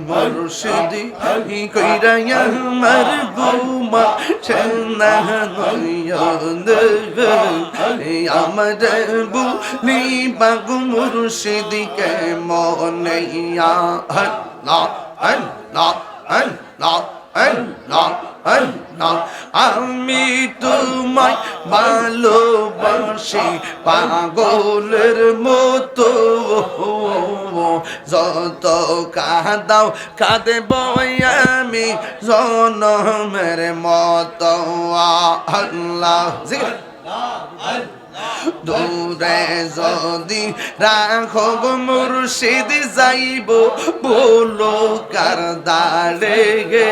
মুর্শিদি কইরা আমার বুমা চেনা নয়ন আমার বুলি বাগু মুর্শিদি কে মনে আল্লাহ আল্লাহ আল্লাহ আল্লাহ আল্লাহ আমি তোমায় ভালোবাসি পাগলের মতো যত কাঁদাও কাঁদব আমি জনমের মতো আল্লাহ দূরে যদি রাখো মুর্শিদ যাইব বলো কার দাঁড়ে গে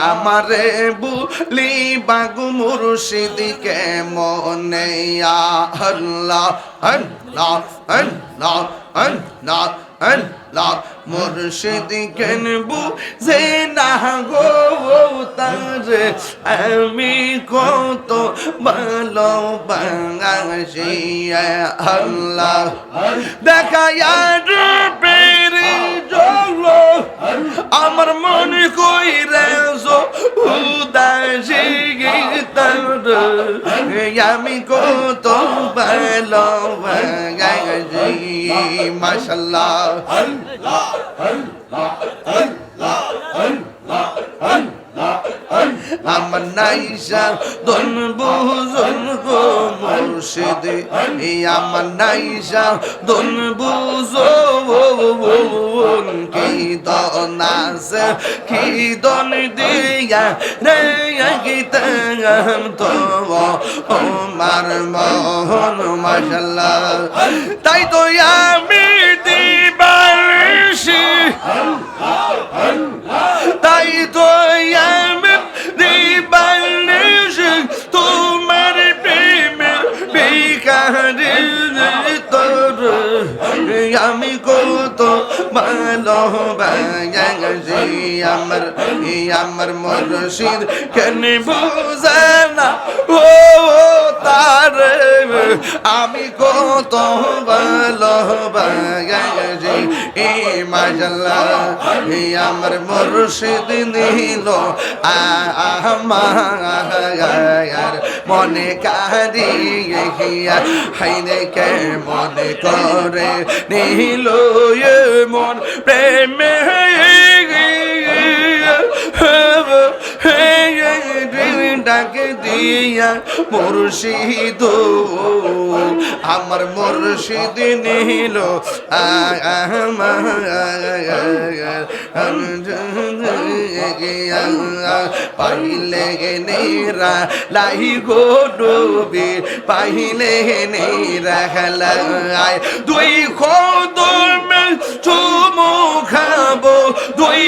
আমারে বুলি বাগু মুর্শিদ কে মনে আল্লাহ আল্লাহ আল্লাহ আল্লাহ আল্লাহ মুর্শিদ কেন বুঝে না গো তারে আমি কত ভালোবাসি আল্লাহ দেখায়া রূপেরি জলো আমার মন কইরা উদাসী তারে আমি কত ভালোবাসি মাশাআল্লাহ আমার নাইসা দন বুঝন গো মুর্শিদ আমার নাইসা দন বুঝন কি দন আছে কি দন দিয়া রে গীতাম তো আমার মন মাশাআল্লাহ তাই তো আমি দিবাসি তাই তো আমি দিবাসি তোমার প্রেমের বিকারে তোর আমি কত ভালোবাসি আমার মুর্শিদ কেন বুঝে না ও তার আমি কত ভালোবাসি মাশাআল্লাহ আমার মুর্শিদ নিল আমার মনে কাঁদিয়া হাইরে কে মনে করে নিল মন প্রেমে ডাকে দিয়া মুর্শিদ আমার মুর্শিদ নিল পাইলে নেরা লাই গো ডুবি পাইলে নেরা খেলায় দুই খোদমে চুমু খাবো দুই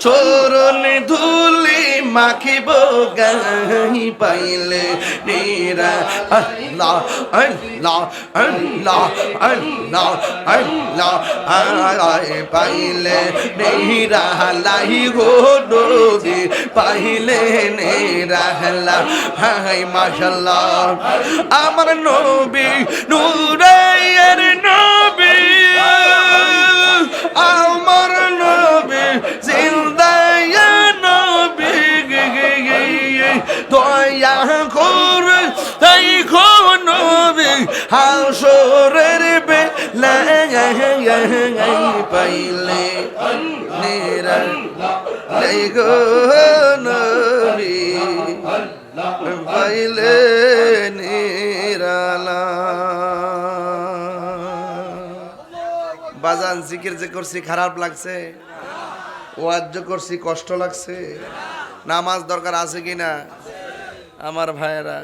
চরণ ধুলি মাখিব গাই পাইলে নেরা আল্লাহ আল্লাহ আল্লাহ আল্লাহ আল্লাহ আয় পাইলে নেরা লাই গো ডোবি পাইলে নেরা হাই মাশাআল্লাহ আমার নবী নূরের নবী আমার নবী জিন্দায়া নবী দয়া করে তাই নবী হাসরের বেলায় পাইলে নেরা লাই গো নবী পাইলে নিরালা বাজান জিকির যে করছি খারাপ লাগছে ওয়াজ যে করছি কষ্ট লাগছে নামাজ দরকার আছে কিনা আমার ভাইয়েরা